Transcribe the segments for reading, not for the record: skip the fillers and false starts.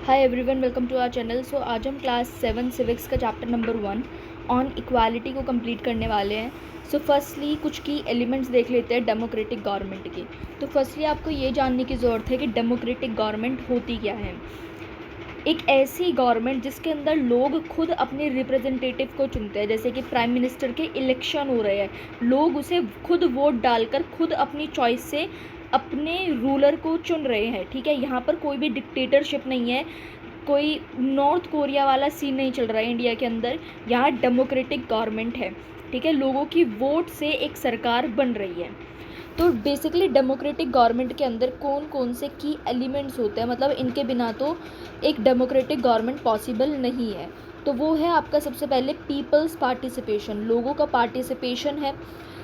Hi everyone, welcome to our channel. So आज हम class 7 civics का चैप्टर नंबर 1 ऑन इक्वालिटी को complete करने वाले हैं। सो फर्स्टली कुछ की एलिमेंट्स देख लेते हैं डेमोक्रेटिक गवर्नमेंट की। तो फर्स्टली आपको ये जानने की ज़रूरत है कि डेमोक्रेटिक गवर्नमेंट होती क्या है। एक ऐसी गवर्नमेंट जिसके अंदर लोग खुद अपने रिप्रेजेंटेटिव को चुनते हैं, जैसे कि प्राइम मिनिस्टर के इलेक्शन हो रहे हैं, लोग उसे खुद वोट डालकर खुद अपनी चॉइस से अपने रूलर को चुन रहे हैं। ठीक है, यहाँ पर कोई भी डिक्टेटरशिप नहीं है, कोई नॉर्थ कोरिया वाला सीन नहीं चल रहा है इंडिया के अंदर। यहाँ डेमोक्रेटिक गवर्नमेंट है। ठीक है, लोगों की वोट से एक सरकार बन रही है। तो बेसिकली डेमोक्रेटिक गवर्नमेंट के अंदर कौन कौन से की एलिमेंट्स होते हैं, मतलब इनके बिना तो एक डेमोक्रेटिक गवर्नमेंट पॉसिबल नहीं है। तो वो है आपका सबसे पहले पीपल्स पार्टिसिपेशन, लोगों का पार्टिसिपेशन है।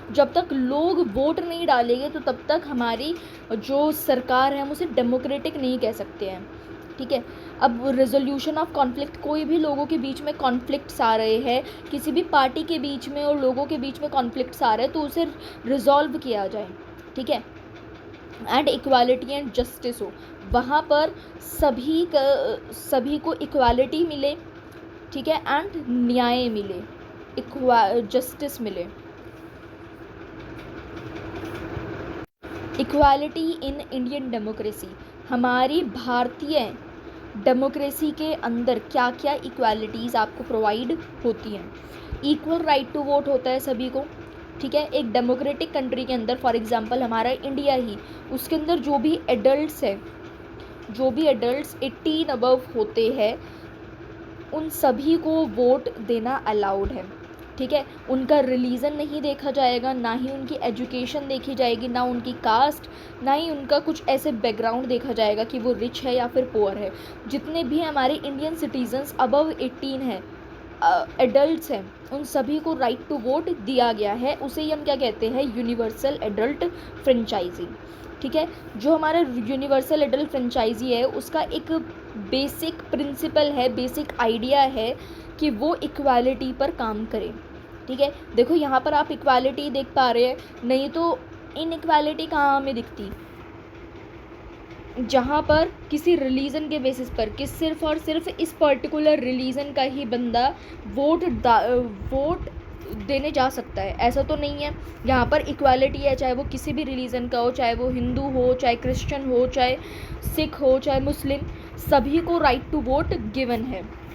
जब तक लोग वोट नहीं डालेंगे तो तब तक हमारी जो सरकार है हम उसे डेमोक्रेटिक नहीं कह सकते हैं। ठीक है, अब रेजोल्यूशन ऑफ कॉन्फ्लिक्ट, कोई भी लोगों के बीच में कॉन्फ्लिक्ट्स आ रहे हैं, किसी भी पार्टी के बीच में और लोगों के बीच में कॉन्फ्लिक्ट्स आ रहे हैं तो उसे रिजॉल्व किया जाए। ठीक है, एंड इक्वालिटी एंड जस्टिस हो, वहाँ पर सभी को इक्वालिटी मिले। ठीक है, एंड न्याय मिले, जस्टिस मिले। इक्वालिटी इन इंडियन डेमोक्रेसी, हमारी भारतीय डेमोक्रेसी के अंदर क्या क्या इक्वालिटीज़ आपको प्रोवाइड होती हैं। इक्वल राइट टू वोट होता है सभी को। ठीक है, एक डेमोक्रेटिक कंट्री के अंदर, फॉर एग्जांपल हमारा इंडिया ही, उसके अंदर जो भी एडल्ट्स 18 अबव होते हैं उन सभी को वोट देना अलाउड है। ठीक है, उनका रिलीजन नहीं देखा जाएगा, ना ही उनकी एजुकेशन देखी जाएगी, ना उनकी कास्ट, ना ही उनका कुछ ऐसे बैकग्राउंड देखा जाएगा कि वो रिच है या फिर पुअर है। जितने भी हमारे इंडियन सिटीजन्स अबव 18 हैं, एडल्ट्स हैं, उन सभी को राइट टू वोट दिया गया है। उसे ही हम क्या कहते हैं, यूनिवर्सल एडल्ट फ्रेंचाइजी। ठीक है, जो हमारा यूनिवर्सल एडल्ट फ्रेंचाइजी है उसका एक बेसिक प्रिंसिपल है, बेसिक आइडिया है कि वो इक्वालिटी पर काम करे। ठीक है, देखो यहाँ पर आप इक्वालिटी देख पा रहे हैं, नहीं तो इनइक्वालिटी कहाँ हमें दिखती, जहाँ पर किसी रिलीजन के बेसिस पर कि सिर्फ और सिर्फ इस पर्टिकुलर रिलीजन का ही बंदा वोट देने जा सकता है, ऐसा तो नहीं है। यहाँ पर इक्वालिटी है, चाहे वो किसी भी रिलीजन का हो, चाहे वो हिंदू हो, चाहे क्रिश्चियन हो, चाहे सिख हो, चाहे मुस्लिम, सभी को राइट टू वोट गिवन है।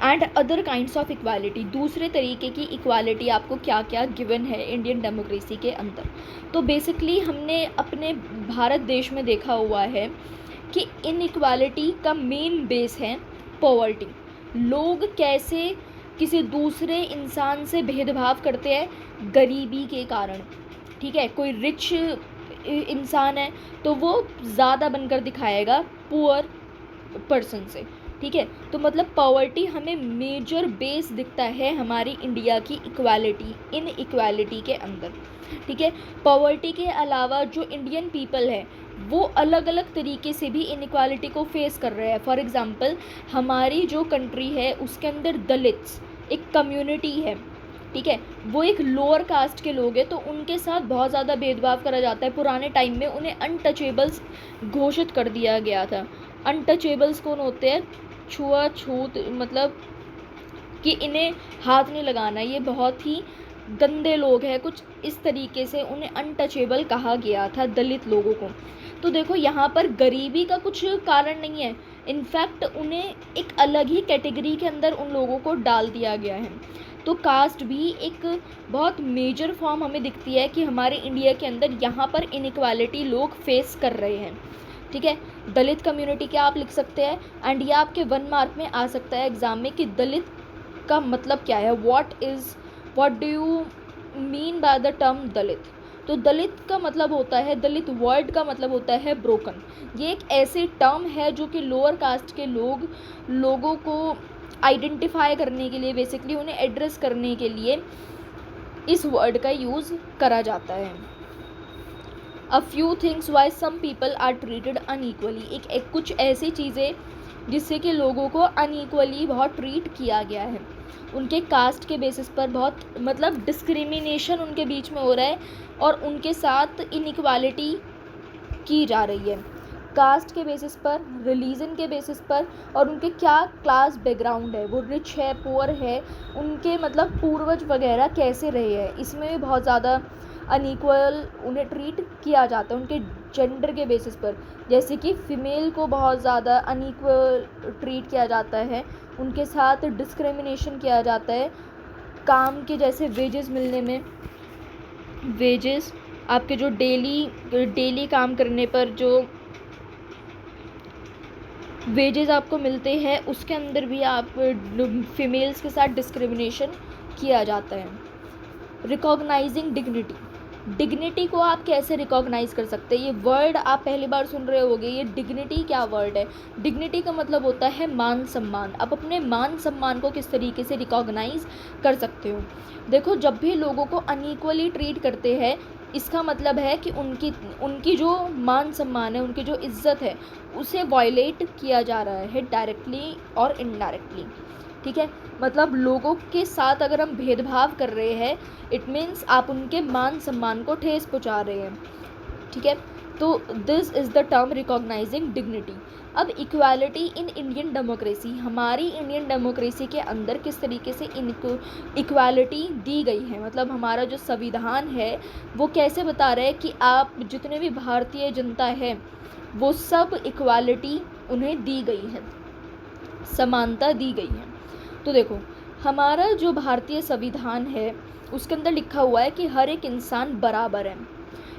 And other kinds of equality, दूसरे तरीके की इक्वालिटी आपको क्या क्या गिवन है इंडियन डेमोक्रेसी के अंदर। तो बेसिकली हमने अपने भारत देश में देखा हुआ है कि इनइक्वालिटी का मेन बेस है पॉवर्टी। लोग कैसे किसी दूसरे इंसान से भेदभाव करते हैं गरीबी के कारण। ठीक है, कोई रिच इंसान है तो वो ज़्यादा बनकर दिखाएगा पुअर पर्सन से। ठीक है, तो मतलब पॉवर्टी हमें मेजर बेस दिखता है हमारी इंडिया की इक्वालिटी, इन इक्वालिटी के अंदर। ठीक है, पॉवर्टी के अलावा जो इंडियन पीपल है वो अलग अलग तरीके से भी इनइक्वालिटी को फेस कर रहे हैं। फॉर एग्जांपल हमारी जो कंट्री है उसके अंदर दलित्स एक कम्युनिटी है। ठीक है, वो एक लोअर कास्ट के लोग हैं, तो उनके साथ बहुत ज़्यादा भेदभाव करा जाता है। पुराने टाइम में उन्हें अनटचेबल्स घोषित कर दिया गया था। अनटचेबल्स कौन होते हैं, छुआछूत, मतलब कि इन्हें हाथ नहीं लगाना, ये बहुत ही गंदे लोग हैं, कुछ इस तरीके से उन्हें अनटचेबल कहा गया था दलित लोगों को। तो देखो यहाँ पर गरीबी का कुछ कारण नहीं है, इनफैक्ट उन्हें एक अलग ही कैटेगरी के अंदर उन लोगों को डाल दिया गया है। तो कास्ट भी एक बहुत मेजर फॉर्म हमें दिखती है कि हमारे इंडिया के अंदर यहाँ पर इनइक्वालिटी लोग फेस कर रहे हैं। ठीक है, दलित कम्युनिटी क्या आप लिख सकते हैं, एंड ये आपके 1 मार्क में आ सकता है एग्जाम में कि दलित का मतलब क्या है, what do you mean by the term Dalit. तो दलित का मतलब होता है, दलित वर्ड का मतलब होता है ब्रोकन। ये एक ऐसे टर्म है जो कि लोअर कास्ट के लोगों को आइडेंटिफाई करने के लिए, बेसिकली उन्हें एड्रेस करने के लिए इस वर्ड का यूज़ करा जाता है। A few things why some people are treated unequally, एक कुछ ऐसी चीज़ें जिससे कि लोगों को अनईक्वली बहुत ट्रीट किया गया है, उनके कास्ट के बेसिस पर बहुत मतलब डिस्क्रिमिनेशन उनके बीच में हो रहा है और उनके साथ इनइक्वालिटी की जा रही है। कास्ट के बेसिस पर, रिलीजन के बेसिस पर, और उनके क्या क्लास बैकग्राउंड है, वो रिच है, पुअर है, उनके मतलब पूर्वज वगैरह कैसे रहे हैं, इसमें भी बहुत ज़्यादा अनइक्वल उन्हें ट्रीट किया जाता है उनके जेंडर के बेसिस पर। जैसे कि फ़ीमेल को बहुत ज़्यादा अनइक्वल ट्रीट किया जाता है, उनके साथ डिस्क्रिमिनेशन किया जाता है काम के, जैसे वेजेस मिलने में, वेजेस आपके जो डेली काम करने पर जो वेजेस आपको मिलते हैं, उसके अंदर भी आप फीमेल्स के साथ डिस्क्रिमिनेशन किया जाता है। रिकॉग्नाइजिंग डिग्निटी, डिग्निटी को आप कैसे रिकॉग्नाइज कर सकते हैं, ये वर्ड आप पहली बार सुन रहे होगे, ये डिग्निटी क्या वर्ड है। डिग्निटी का मतलब होता है मान सम्मान। आप अपने मान सम्मान को किस तरीके से रिकॉग्नाइज कर सकते हो। देखो, जब भी लोगों को अनइक्वली ट्रीट करते हैं, इसका मतलब है कि उनकी जो मान सम्मान है, उनकी जो इज्जत है, उसे वायलेट किया जा रहा है डायरेक्टली और इनडायरेक्टली। ठीक है, मतलब लोगों के साथ अगर हम भेदभाव कर रहे हैं, इट मीन्स आप उनके मान सम्मान को ठेस पहुंचा रहे हैं। ठीक है, तो this is the term recognising dignity. अब इक्वालिटी इन इंडियन डेमोक्रेसी, हमारी इंडियन डेमोक्रेसी के अंदर किस तरीके से इनको इक्वालिटी दी गई है, मतलब हमारा जो संविधान है वो कैसे बता रहा है कि आप जितने भी भारतीय जनता है वो सब इक्वालिटी उन्हें दी गई है, समानता दी गई है। तो देखो, हमारा जो भारतीय संविधान है उसके अंदर लिखा हुआ है कि हर एक इंसान बराबर है।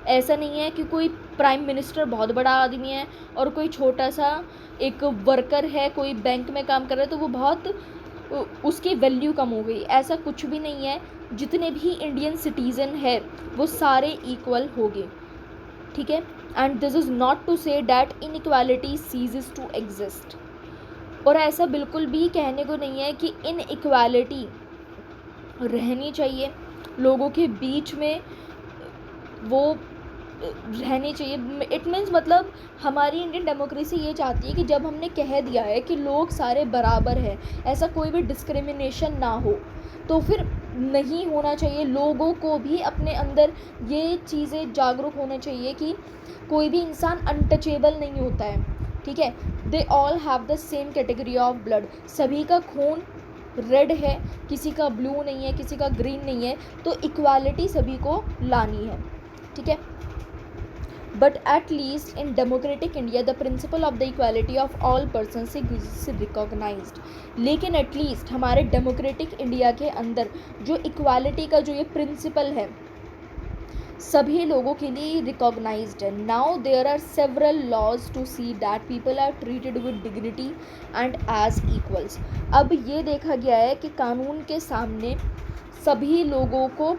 ऐसा नहीं है कि कोई प्राइम मिनिस्टर बहुत बड़ा आदमी है और कोई छोटा सा एक वर्कर है, कोई बैंक में काम कर रहा है तो वो बहुत उसकी वैल्यू कम हो गई, ऐसा कुछ भी नहीं है। जितने भी इंडियन सिटीज़न है वो सारे इक्वल हो गए। ठीक है, and this is not to say that inequality ceases to exist, और ऐसा बिल्कुल भी कहने को नहीं है कि इनइक्वालिटी रहनी चाहिए लोगों के बीच में, वो रहनी चाहिए। इट मीन्स मतलब हमारी इंडियन डेमोक्रेसी ये चाहती है कि जब हमने कह दिया है कि लोग सारे बराबर हैं, ऐसा कोई भी डिस्क्रिमिनेशन ना हो, तो फिर नहीं होना चाहिए। लोगों को भी अपने अंदर ये चीज़ें जागरूक होना चाहिए कि कोई भी इंसान अनटचेबल नहीं होता है। ठीक है, they all have the same category of blood, सभी का खून रेड है, किसी का ब्लू नहीं है, किसी का ग्रीन नहीं है, तो इक्वालिटी सभी को लानी है। ठीक है, but at least in democratic India the principle of the equality of all person is recognised. लेकिन एटलीस्ट हमारे डेमोक्रेटिक इंडिया के अंदर जो इक्वालिटी का जो ये प्रिंसिपल है सभी लोगों के लिए रिकॉग्नाइज्ड है। Now there are several laws to see that people are treated with dignity and as equals. अब ये देखा गया है कि कानून के सामने सभी लोगों को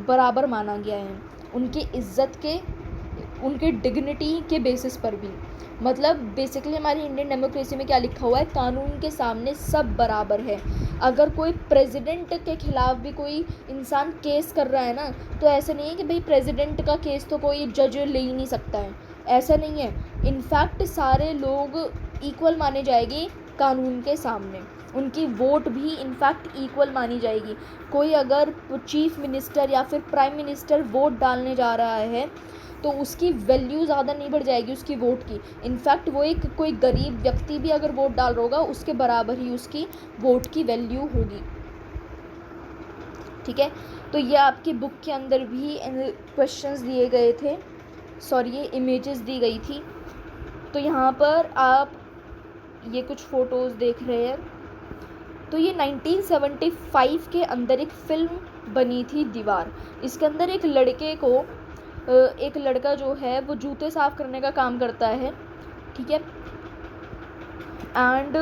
बराबर माना गया है, उनकी इज्जत के, उनके डिग्निटी के बेसिस पर भी। मतलब बेसिकली हमारी इंडियन डेमोक्रेसी में क्या लिखा हुआ है, कानून के सामने सब बराबर है। अगर कोई प्रेसिडेंट के खिलाफ भी कोई इंसान केस कर रहा है ना, तो ऐसा नहीं है कि भाई प्रेसिडेंट का केस तो कोई जज ले ही नहीं सकता है, ऐसा नहीं है। इनफैक्ट सारे लोग इक्वल माने जाएंगे कानून के सामने, उनकी वोट भी इनफैक्ट इक्वल मानी जाएगी। कोई अगर चीफ मिनिस्टर या फिर प्राइम मिनिस्टर वोट डालने जा रहा है तो उसकी वैल्यू ज़्यादा नहीं बढ़ जाएगी उसकी वोट की। इनफैक्ट वो एक कोई गरीब व्यक्ति भी अगर वोट डाल रहा होगा उसके बराबर ही उसकी वोट की वैल्यू होगी। ठीक है, तो ये आपकी बुक के अंदर भी क्वेश्चंस दिए गए थे, सॉरी ये इमेजेस दी गई थी। तो यहाँ पर आप ये कुछ फ़ोटोज़ देख रहे हैं। तो ये 1975 के अंदर एक फ़िल्म बनी थी दीवार। इसके अंदर एक लड़का जो है वो जूते साफ़ करने का काम करता है। ठीक है, एंड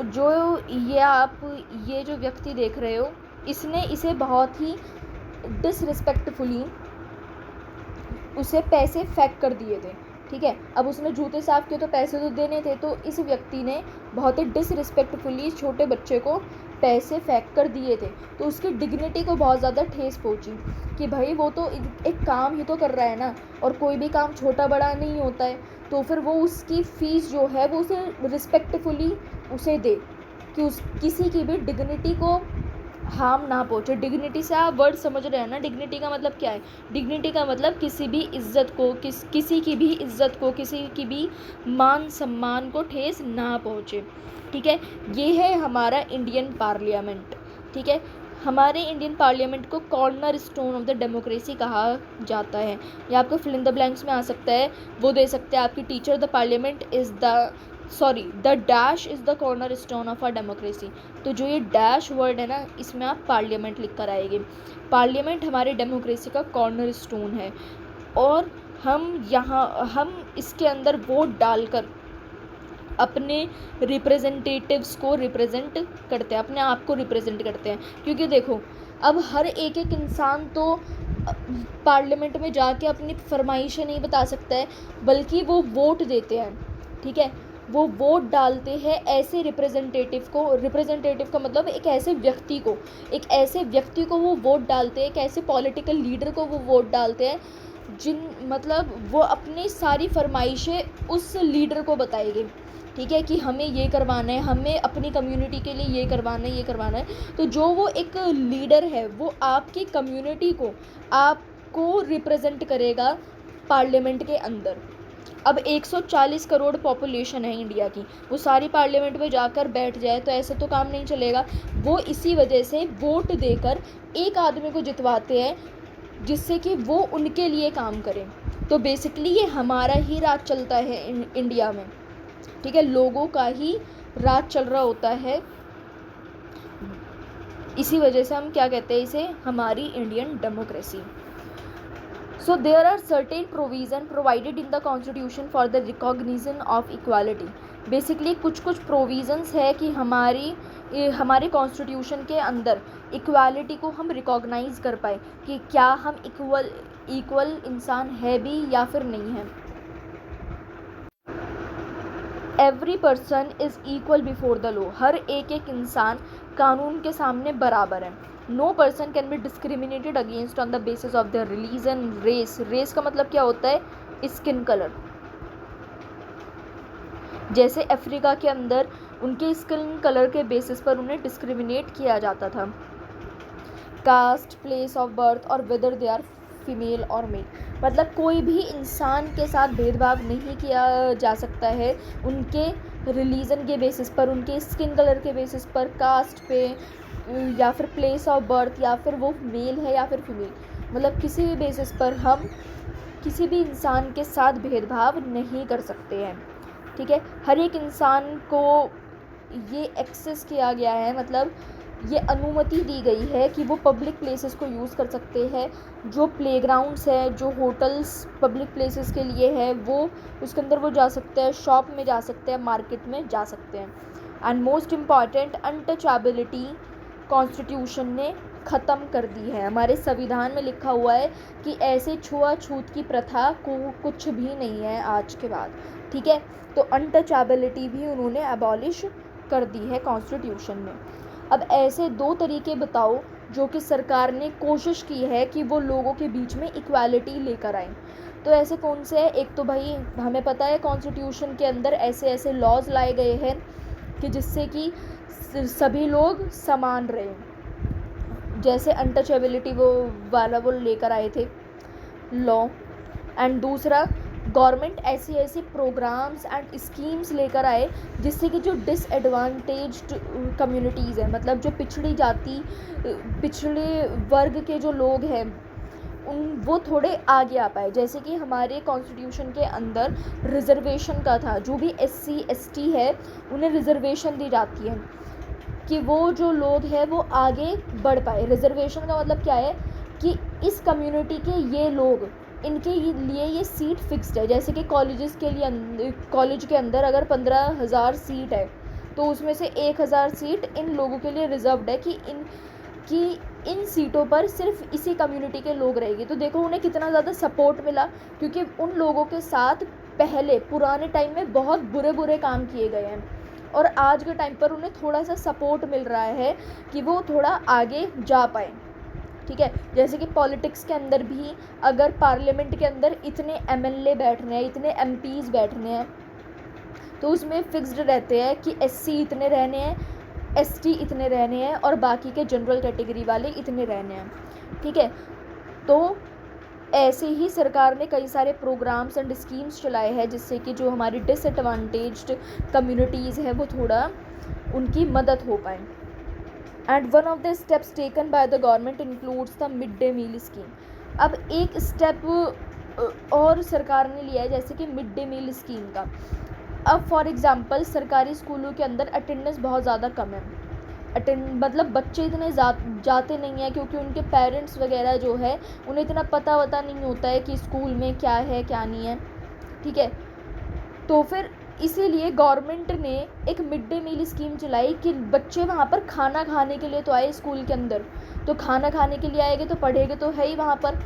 जो ये जो व्यक्ति देख रहे हो, इसने इसे बहुत ही डिसरिस्पेक्टफुली उसे पैसे फेंक कर दिए थे। ठीक है, अब उसने जूते साफ़ किए तो पैसे तो देने थे, तो इस व्यक्ति ने बहुत ही डिसरिस्पेक्टफुली छोटे बच्चे को पैसे फेंक कर दिए थे। तो उसकी डिग्निटी को बहुत ज़्यादा ठेस पहुंची कि भाई वो तो एक काम ही तो कर रहा है ना, और कोई भी काम छोटा बड़ा नहीं होता है, तो फिर वो उसकी फ़ीस जो है वो उसे रिस्पेक्टफुली उसे दे, कि किसी की भी डिग्निटी को हार्म ना पहुँचे। डिग्निटी से आप वर्ड समझ रहे हैं ना, डिग्निटी का मतलब क्या है? डिग्निटी का मतलब किसी भी इज्जत को, किसी की भी इज्जत को, किसी की भी मान सम्मान को ठेस ना पहुँचे। ठीक है, ये है हमारा इंडियन पार्लियामेंट। ठीक है, हमारे इंडियन पार्लियामेंट को corner stone of the democracy कहा जाता है। या आपको फिल इन द ब्लैंक्स में आ सकता है, वो दे सकते हैं आपकी teacher, the parliament is the dash is the cornerstone of our democracy. तो जो ये डैश वर्ड है ना, इसमें आप पार्लियामेंट लिख कर आएंगे। पार्लियामेंट हमारे डेमोक्रेसी का कॉर्नर स्टोन है, और हम इसके अंदर वोट डालकर अपने रिप्रेजेंटेटिव्स को रिप्रेजेंट करते हैं, अपने आप को रिप्रेजेंट करते हैं। क्योंकि देखो, अब हर एक इंसान तो पार्लियामेंट में जाके अपनी फरमाइशें नहीं बता सकता है, बल्कि वो वोट देते हैं। ठीक है, वो वोट डालते हैं ऐसे रिप्रेजेंटेटिव को। रिप्रेजेंटेटिव का मतलब एक ऐसे व्यक्ति को वो वोट डालते हैं, एक ऐसे पॉलिटिकल लीडर को वो वोट डालते हैं मतलब वो अपनी सारी फरमाइशें उस लीडर को बताएंगे। ठीक है, कि हमें ये करवाना है, हमें अपनी कम्युनिटी के लिए ये करवाना है। तो जो वो एक लीडर है, वो आपकी कम्युनिटी को, आपको रिप्रेजेंट करेगा पार्लियामेंट के अंदर। अब 140 करोड़ पॉपुलेशन है इंडिया की, वो सारी पार्लियामेंट में जाकर बैठ जाए तो ऐसे तो काम नहीं चलेगा। वो इसी वजह से वोट देकर एक आदमी को जितवाते हैं, जिससे कि वो उनके लिए काम करें। तो बेसिकली ये हमारा ही राज चलता है इंडिया में। ठीक है, लोगों का ही राज चल रहा होता है। इसी वजह से हम क्या कहते हैं इसे, हमारी Indian democracy. So there are certain provision provided in the constitution for the recognition of equality. Basically कुछ प्रोविज़न्स है कि हमारे कॉन्स्टिट्यूशन के अंदर इक्वालिटी को हम रिकॉग्नाइज़ कर पाए कि क्या हम इक्वल इंसान है भी या फिर नहीं है। Every person is equal before the law. हर एक इंसान कानून के सामने बराबर है। No person can be discriminated against on the basis of their religion, race. Race का मतलब क्या होता है? Skin colour. जैसे अफ्रीका के अंदर उनके स्किन कलर के बेसिस पर उन्हें डिस्क्रिमिनेट किया जाता था। कास्ट, प्लेस ऑफ बर्थ और वेदर दे आर फीमेल और मेल। मतलब कोई भी इंसान के साथ भेदभाव नहीं किया जा सकता है उनके रिलीजन के बेसिस पर, उनके स्किन कलर के बेसिस पर, कास्ट पे, या फिर प्लेस ऑफ बर्थ, या फिर वो मेल है या फिर फीमेल। मतलब किसी भी बेसिस पर हम किसी भी इंसान के साथ भेदभाव नहीं कर सकते हैं। ठीक है, हर एक इंसान को ये एक्सेस किया गया है, मतलब ये अनुमति दी गई है कि वो पब्लिक प्लेसेस को यूज़ कर सकते हैं। जो प्लेग्राउंड्स है, जो होटल्स पब्लिक प्लेसेस के लिए है, वो उसके अंदर वो जा सकते हैं, शॉप में जा सकते हैं, मार्केट में जा सकते हैं। And most important, untouchability constitution ने ख़त्म कर दी है। हमारे संविधान में लिखा हुआ है कि ऐसे छुआछूत की प्रथा को कुछ भी नहीं है आज के बाद। ठीक है, तो अनटचेबिलिटी भी उन्होंने अबॉलिश कर दी है कॉन्स्टिट्यूशन में। अब ऐसे दो तरीके बताओ जो कि सरकार ने कोशिश की है कि वो लोगों के बीच में इक्वालिटी लेकर आए। तो ऐसे कौन से हैं? एक तो भाई हमें पता है कॉन्स्टिट्यूशन के अंदर ऐसे ऐसे लॉज लाए गए हैं कि जिससे कि सभी लोग समान रहें। जैसे अनटचेबिलिटी वो लेकर आए थे लॉ। एंड दूसरा, गवर्नमेंट ऐसी प्रोग्राम्स एंड स्कीम्स लेकर आए जिससे कि जो डिसएडवांटेज्ड कम्युनिटीज़ हैं, मतलब जो पिछड़ी जाति, पिछड़े वर्ग के जो लोग हैं, वो थोड़े आगे आ पाए। जैसे कि हमारे कॉन्स्टिट्यूशन के अंदर रिजर्वेशन का था, जो भी SC ST है उन्हें रिजर्वेशन दी जाती है कि वो जो लोग हैं वो आगे बढ़ पाए। रिजर्वेशन का मतलब क्या है कि इस कम्युनिटी के ये लोग, इनके लिए ये सीट फिक्स्ड है। जैसे कि कॉलेज के अंदर अगर 15,000 सीट है तो उसमें से 1,000 सीट इन लोगों के लिए रिजर्व्ड है कि इन सीटों पर सिर्फ इसी कम्युनिटी के लोग रहेंगे। तो देखो उन्हें कितना ज़्यादा सपोर्ट मिला, क्योंकि उन लोगों के साथ पहले पुराने टाइम में बहुत बुरे काम किए गए हैं, और आज के टाइम पर उन्हें थोड़ा सा सपोर्ट मिल रहा है कि वो थोड़ा आगे जा पाए। ठीक है, जैसे कि पॉलिटिक्स के अंदर भी अगर पार्लियामेंट के अंदर इतने MLA बैठ रहे हैं, इतने MPs बैठ रहे हैं, तो उसमें फिक्स्ड रहते हैं कि SC इतने रहने हैं, एसटी इतने रहने हैं और बाकी के जनरल कैटेगरी वाले इतने रहने हैं, ठीक है। तो ऐसे ही सरकार ने कई सारे प्रोग्राम्स एंड स्कीम्स चलाए हैं जिससे कि जो हमारी डिसएडवांटेज्ड कम्युनिटीज़ है वो थोड़ा उनकी मदद हो पाए। And one of the steps taken by the government includes the mid day meal scheme. अब एक स्टेप और सरकार ने लिया है जैसे कि मिड डे मील स्कीम का। अब फॉर एग्जांपल सरकारी स्कूलों के अंदर अटेंडेंस बहुत ज़्यादा कम है, मतलब बच्चे इतने जाते नहीं हैं क्योंकि उनके पेरेंट्स वगैरह जो है उन्हें इतना पता नहीं होता है कि स्कूल में क्या है क्या नहीं है, ठीक है। तो फिर इसीलिए गवर्नमेंट ने एक मिड डे मील स्कीम चलाई कि बच्चे वहाँ पर खाना खाने के लिए तो आए स्कूल के अंदर, तो खाना खाने के लिए आएंगे तो पढ़ेंगे तो है ही वहाँ पर।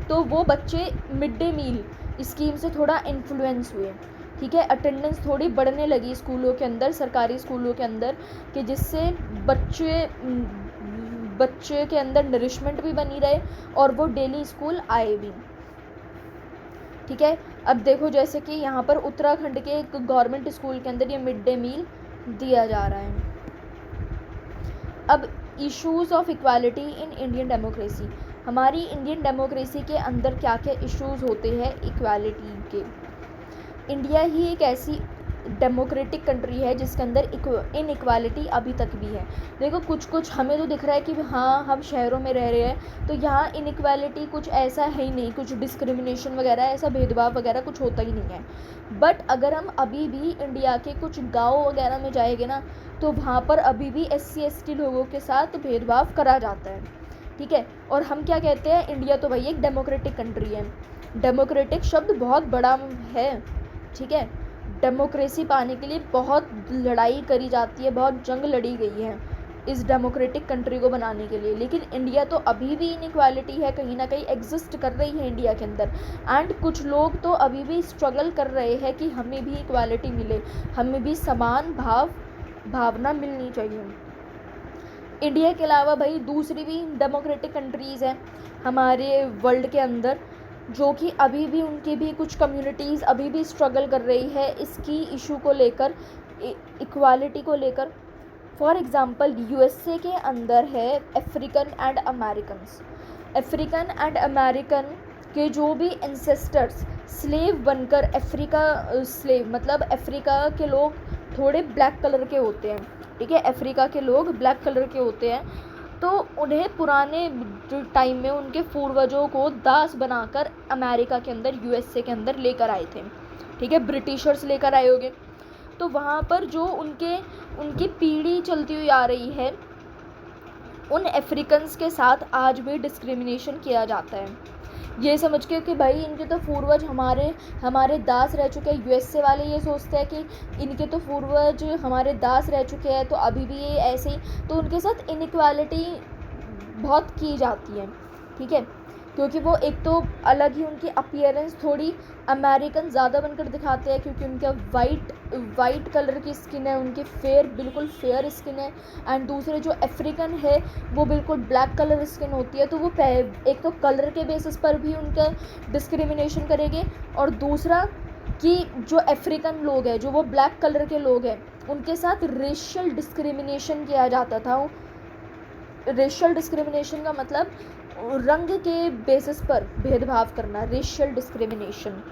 तो वो बच्चे मिड डे मील स्कीम से थोड़ा इन्फ्लुएंस हुए, ठीक है। अटेंडेंस थोड़ी बढ़ने लगी स्कूलों के अंदर, सरकारी स्कूलों के अंदर, कि जिससे बच्चे के अंदर नरिशमेंट भी बनी रहे और वो डेली स्कूल आए भी, ठीक है। अब देखो जैसे कि यहाँ पर उत्तराखंड के एक गवर्नमेंट स्कूल के अंदर ये मिड डे मील दिया जा रहा है। अब issues of equality in Indian democracy, हमारी इंडियन डेमोक्रेसी के अंदर क्या क्या इश्यूज़ होते हैं इक्वालिटी के। इंडिया ही एक ऐसी डेमोक्रेटिक कंट्री है जिसके अंदर इनइक्वालिटी अभी तक भी है। देखो कुछ हमें तो दिख रहा है कि हाँ हम शहरों में रह रहे हैं तो यहाँ इनइक्वालिटी कुछ ऐसा है ही नहीं, कुछ डिस्क्रिमिनेशन वगैरह ऐसा भेदभाव वगैरह कुछ होता ही नहीं है। बट अगर हम अभी भी इंडिया के कुछ गाँव वगैरह में जाएंगे ना तो वहाँ पर अभी भी SC ST लोगों के साथ भेदभाव करा जाता है, ठीक है। और हम क्या कहते हैं, इंडिया तो भाई एक डेमोक्रेटिक कंट्री है। डेमोक्रेटिक शब्द बहुत बड़ा है, ठीक है। डेमोक्रेसी पाने के लिए बहुत लड़ाई करी जाती है, बहुत जंग लड़ी गई है इस डेमोक्रेटिक कंट्री को बनाने के लिए, लेकिन इंडिया तो अभी भी इनइक्वालिटी है, कहीं ना कहीं एग्जिस्ट कर रही है इंडिया के अंदर। एंड कुछ लोग तो अभी भी स्ट्रगल कर रहे हैं कि हमें भी इक्वालिटी मिले, हमें भी समान भावना मिलनी चाहिए। इंडिया के अलावा भाई दूसरी भी डेमोक्रेटिक कंट्रीज़ हैं हमारे वर्ल्ड के अंदर जो कि अभी भी उनकी भी कुछ कम्युनिटीज़ अभी भी स्ट्रगल कर रही है इसकी इशू को लेकर, इक्वालिटी को लेकर। फॉर एग्ज़ाम्पल USA के अंदर है अफ्रीकन एंड अमेरिकन के जो भी एंसेस्टर्स स्लेव बनकर स्लेव मतलब अफ्रीका के लोग थोड़े ब्लैक कलर के होते हैं, ठीक है। अफ्रीका के लोग ब्लैक कलर के होते हैं तो उन्हें पुराने टाइम में उनके पूर्वजों को दास बनाकर अमेरिका के अंदर USA के अंदर लेकर आए थे, ठीक है। ब्रिटिशर्स लेकर आए होंगे तो वहाँ पर जो उनकी पीढ़ी चलती हुई आ रही है उन अफ्रीकन्स के साथ आज भी डिस्क्रिमिनेशन किया जाता है ये समझ के कि भाई इनके तो पूर्वज हमारे दास रह चुके हैं। USA वाले ये सोचते हैं कि इनके तो पूर्वज हमारे दास रह चुके हैं तो अभी भी ये ऐसे ही, तो उनके साथ इनइक्वालिटी बहुत की जाती है, ठीक है। क्योंकि वो एक तो अलग ही उनकी अपीयरेंस थोड़ी अमेरिकन ज़्यादा बनकर दिखाते हैं क्योंकि उनका वाइट कलर की स्किन है, उनकी बिल्कुल फेयर स्किन है। एंड दूसरे जो अफ्रीकन है वो बिल्कुल ब्लैक कलर स्किन होती है, तो वो एक तो कलर के बेसिस पर भी उनका डिस्क्रिमिनेशन करेंगे और दूसरा कि जो अफ्रीकन लोग हैं जो वो ब्लैक कलर के लोग हैं उनके साथ रेशियल डिस्क्रिमिनेशन किया जाता था। रेशियल डिस्क्रिमिनेशन का मतलब रंग के बेसिस पर भेदभाव करना, रेशियल डिस्क्रिमिनेशन।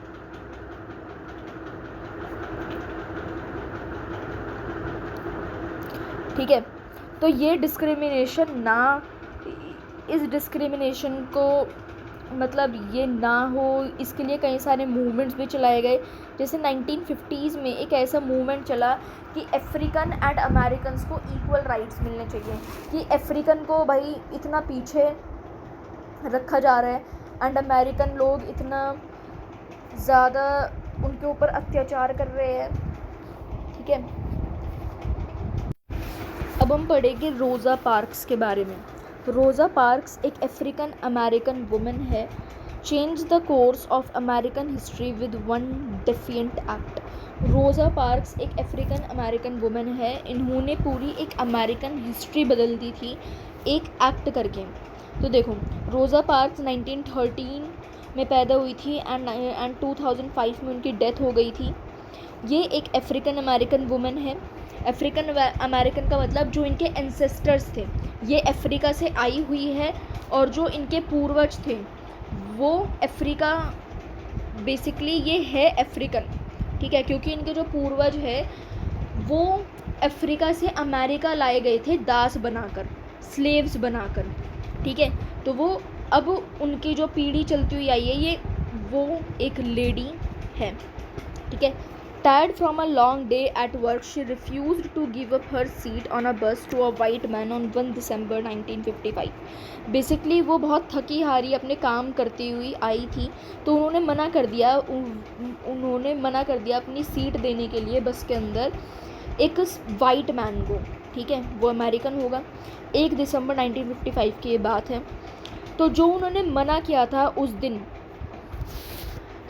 ठीक है, तो ये डिस्क्रिमिनेशन इस डिस्क्रिमिनेशन को मतलब ये ना हो इसके लिए कई सारे मूवमेंट्स भी चलाए गए। जैसे 1950s में एक ऐसा मूवमेंट चला कि अफ्रीकन एंड अमेरिकन्स को इक्वल राइट्स मिलने चाहिए, कि अफ्रीकन को भाई इतना पीछे रखा जा रहा है एंड अमेरिकन लोग इतना ज़्यादा उनके ऊपर अत्याचार कर रहे हैं, ठीक है। अब हम पढ़ेंगे रोज़ा पार्क्स के बारे में। रोज़ा पार्क्स एक अफ्रीकन अमेरिकन वुमन है, change the course of American history with one defiant act. रोज़ा पार्क्स एक अफ्रीकन अमेरिकन वुमन है, इन्होंने पूरी एक अमेरिकन हिस्ट्री बदल दी थी एक एक्ट करके। तो देखो रोज़ा पार्क्स 1913 में पैदा हुई थी एंड 2005 में उनकी डेथ हो गई थी। ये एक अफ्रीकन अमेरिकन वुमन है अफ्रीकन अमेरिकन का मतलब जो इनके एंसेस्टर्स थे, ये अफ्रीका से आई हुई है, और जो इनके पूर्वज थे वो अफ्रीका, बेसिकली ये है अफ्रीकन, ठीक है, क्योंकि इनके जो पूर्वज है वो अफ्रीका से अमेरिका लाए गए थे दास बनाकर, स्लेव्स बनाकर, ठीक है। तो वो अब उनकी जो पीढ़ी चलती हुई आई है, ये वो एक लेडी है, ठीक है। Tired from a long day at work, she refused to give up her seat on a bus to a white man on 1 December 1955. Basically वो बहुत थकी हारी अपने काम करती हुई आई थी, तो उन्होंने मना कर दिया अपनी सीट देने के लिए बस के अंदर एक वाइट मैन को, ठीक है, वो अमेरिकन होगा। 1 दिसंबर 1955 की ये बात है। तो जो उन्होंने मना किया था उस दिन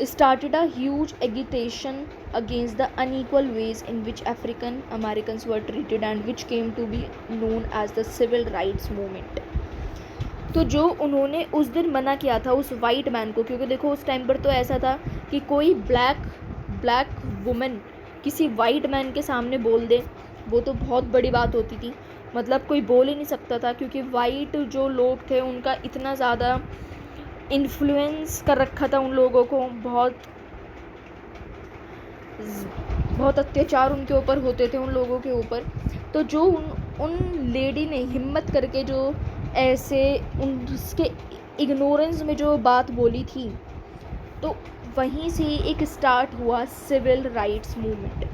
started a huge agitation against the unequal ways in which African Americans were treated and which came to be known as the Civil Rights Movement. तो जो उन्होंने उस दिन मना किया था उस वाइट मैन को, क्योंकि देखो उस टाइम पर तो ऐसा था कि कोई ब्लैक वुमेन किसी वाइट मैन के सामने बोल दे वो तो बहुत बड़ी बात होती थी, मतलब कोई बोल ही नहीं सकता था, क्योंकि वाइट जो लोग थे उनका इतना ज़्यादा इन्फ्लुएंस कर रखा था उन लोगों को, बहुत अत्याचार उनके ऊपर होते थे उन लोगों के ऊपर। तो जो उन लेडी ने हिम्मत करके जो ऐसे उसके इग्नोरेंस में जो बात बोली थी, तो वहीं से एक स्टार्ट हुआ civil rights movement.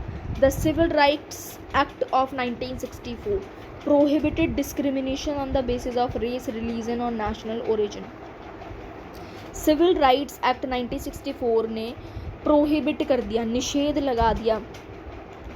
The civil rights act of 1964 prohibited discrimination on the basis of race, religion और national origin. Civil rights act 1964 ने प्रोहिबिट कर दिया, निषेध लगा दिया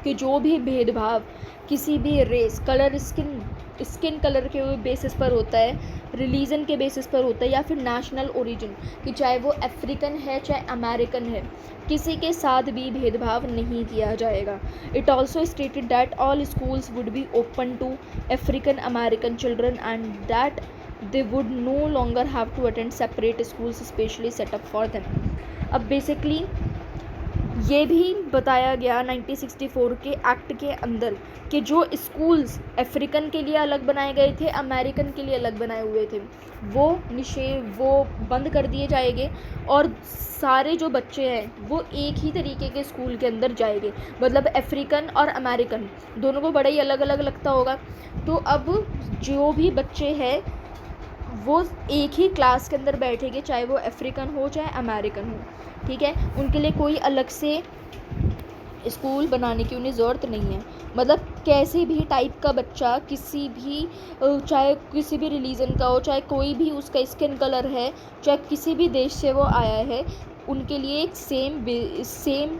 कि जो भी भेदभाव किसी भी रेस, कलर, स्किन कलर के बेसिस पर होता है, रिलीजन के बेसिस पर होता है, या फिर नेशनल ओरिजिन, कि चाहे वो अफ्रीकन है चाहे अमेरिकन है, किसी के साथ भी भेदभाव नहीं किया जाएगा। It also stated that all schools would be open to African American children and that they would no longer have to attend separate schools specially set up for them. अब बेसिकली ये भी बताया गया 1964 के एक्ट के अंदर कि जो स्कूल्स अफ्रीकन के लिए अलग बनाए गए थे, अमेरिकन के लिए अलग बनाए हुए थे, वो बंद कर दिए जाएंगे और सारे जो बच्चे हैं वो एक ही तरीके के स्कूल के अंदर जाएंगे। मतलब अफ्रीकन और अमेरिकन दोनों को बड़ा ही अलग अलग लगता होगा, तो अब जो भी बच्चे हैं वो एक ही क्लास के अंदर बैठेंगे, चाहे वो अफ्रीकन हो चाहे अमेरिकन हो, ठीक है। उनके लिए कोई अलग से स्कूल बनाने की उन्हें ज़रूरत नहीं है। मतलब कैसे भी टाइप का बच्चा, किसी भी, चाहे किसी भी रिलीजन का हो, चाहे कोई भी उसका स्किन कलर है, चाहे किसी भी देश से वो आया है, उनके लिए एक सेम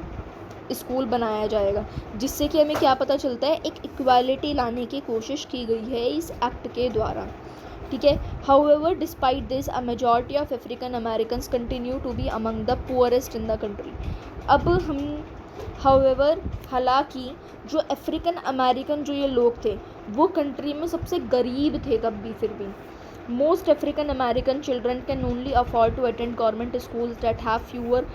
स्कूल बनाया जाएगा। जिससे कि हमें क्या पता चलता है, एक इक्वालिटी लाने की कोशिश की गई है इस एक्ट के द्वारा, ठीक है। However despite this a majority of African Americans continue to be among the poorest in the country. अब हम हाउएवर, हालांकि जो अफ्रीकन अमेरिकन जो ये लोग थे वो कंट्री में सबसे गरीब थे, तब भी फिर भी most African American children can only afford to attend government schools that have fewer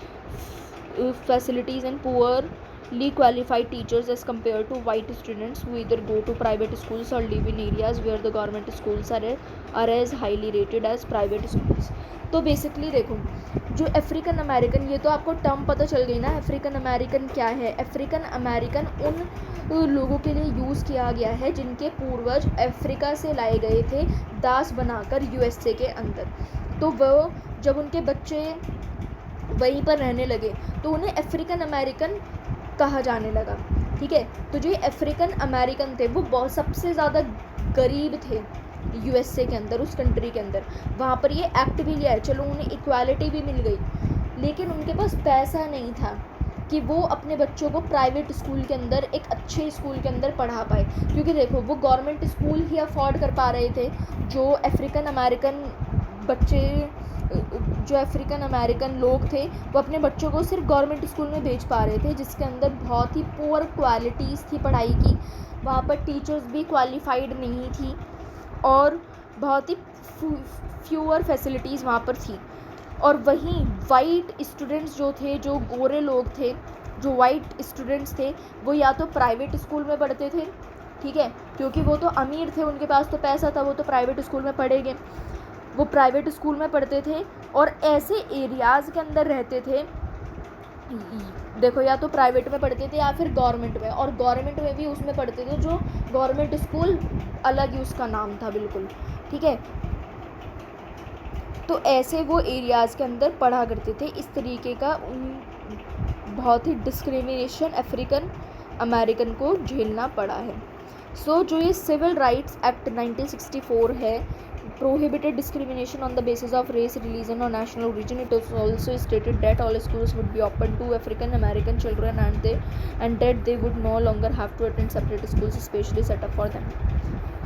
facilities and poorly qualified teachers as compared to white students who either go to private schools or live in areas where the government schools are as highly rated as private schools. तो basically देखो, जो African American, ये तो आपको term पता चल गई ना, अफ्रीकन अमेरिकन क्या है। अफ्रीकन अमेरिकन उन लोगों के लिए यूज़ किया गया है जिनके पूर्वज अफ्रीका से लाए गए थे दास बनाकर यूएसए के अंदर। तो वो जब उनके बच्चे वहीं पर रहने लगे तो उन्हें अफ्रीकन अमेरिकन कहा जाने लगा, ठीक है। तो जो अफ्रीकन अमेरिकन थे वो बहुत सबसे ज़्यादा गरीब थे यूएसए के अंदर, उस कंट्री के अंदर। वहाँ पर ये एक्ट भी लिया है, चलो उन्हें इक्वालिटी भी मिल गई, लेकिन उनके पास पैसा नहीं था कि वो अपने बच्चों को प्राइवेट स्कूल के अंदर, एक अच्छे स्कूल के अंदर पढ़ा पाए। क्योंकि देखो वो गवर्नमेंट स्कूल ही अफोर्ड कर पा रहे थे, जो अफ्रीकन अमेरिकन बच्चे, जो अफ्रीकन अमेरिकन लोग थे वो अपने बच्चों को सिर्फ गवर्नमेंट स्कूल में भेज पा रहे थे, जिसके अंदर बहुत ही पुअर क्वालिटीज़ थी पढ़ाई की। वहाँ पर टीचर्स भी क्वालिफाइड नहीं थी और बहुत ही फ्यूअर फैसिलिटीज़ वहाँ पर थी। और वहीं वाइट स्टूडेंट्स जो थे, जो गोरे लोग थे, जो वाइट स्टूडेंट्स थे वो या तो प्राइवेट स्कूल में पढ़ते थे, ठीक है, क्योंकि वो तो अमीर थे, उनके पास तो पैसा था, वो तो प्राइवेट स्कूल में पढ़ेंगे, वो प्राइवेट स्कूल में पढ़ते थे और ऐसे एरियाज़ के अंदर रहते थे, देखो या तो प्राइवेट में पढ़ते थे या फिर गवर्नमेंट में, और गवर्नमेंट में भी उसमें पढ़ते थे जो गवर्नमेंट स्कूल अलग ही उसका नाम था बिल्कुल, ठीक है। तो ऐसे वो एरियाज़ के अंदर पढ़ा करते थे। इस तरीके का बहुत ही डिस्क्रिमिनेशन अफ्रीकन अमेरिकन को झेलना पड़ा है। सो जो ये सिविल राइट्स एक्ट 1964 है, prohibited discrimination on the basis of race, religion or national origin. It was also stated that all schools would be open to African American children and that they would no longer have to attend separate schools specially set up for them.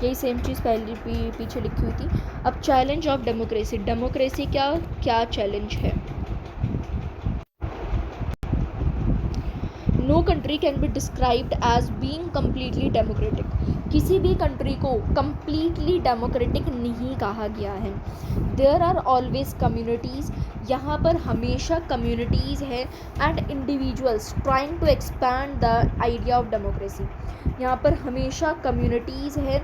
यही same चीज़ पहले पीछे लिखी हुई थी। अब challenge of democracy, democracy क्या challenge है। No country can be described as being completely democratic, किसी भी कंट्री को कम्प्लीटली डेमोक्रेटिक नहीं कहा गया है। देयर आर ऑलवेज कम्युनिटीज़, यहाँ पर हमेशा कम्युनिटीज़ है, and individuals trying to expand the idea of democracy, यहाँ पर हमेशा कम्युनिटीज़ है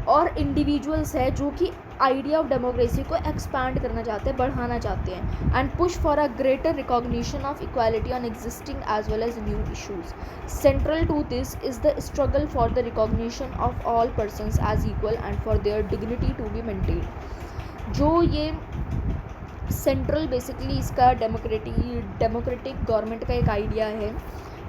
और इंडिविजुअल्स है जो कि आइडिया ऑफ डेमोक्रेसी को एक्सपैंड करना चाहते हैं, बढ़ाना चाहते हैं, and push for a greater recognition of equality on existing as well as new issues. Central to this is the struggle for the recognition of all persons as equal and for their dignity to be maintain. जो ये central basically इसका democratic government का एक idea है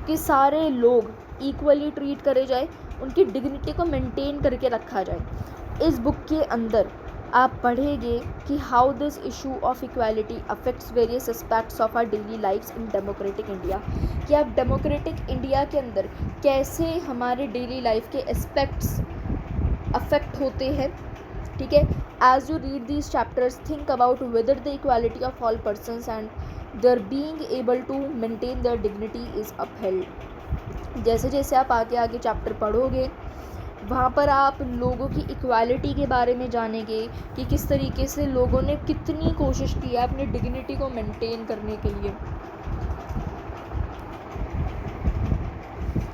कि सारे लोग equally treat करे जाए, उनकी डिग्निटी को मेंटेन करके रखा जाए। इस बुक के अंदर आप पढ़ेंगे कि how this issue of equality affects various aspects of our daily lifes in democratic India, कि आप डेमोक्रेटिक इंडिया के अंदर कैसे हमारे डेली लाइफ के एस्पेक्ट्स अफेक्ट होते हैं, ठीक है। As you read these chapters think about whether the equality of all persons and their being able to maintain their dignity is upheld. जैसे जैसे आप आगे चैप्टर पढ़ोगे वहाँ पर आप लोगों की इक्वालिटी के बारे में जानेंगे कि किस तरीके से लोगों ने कितनी कोशिश की है अपनी डिग्निटी को मेंटेन करने के लिए।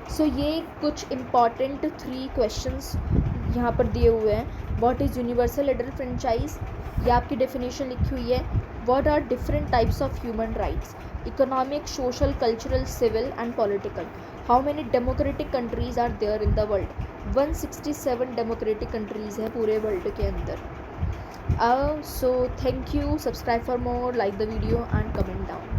सो ये कुछ इम्पॉर्टेंट 3 क्वेश्चंस यहाँ पर दिए हुए हैं। What is universal adult franchise, ये आपकी डेफिनेशन लिखी हुई है। What are different types of human rights, economic, social, cultural, civil and political. How many democratic countries are there in the world, 167 democratic countries है पूरे वर्ल्ड के अंदर। So thank you, subscribe for more, like the video and comment down.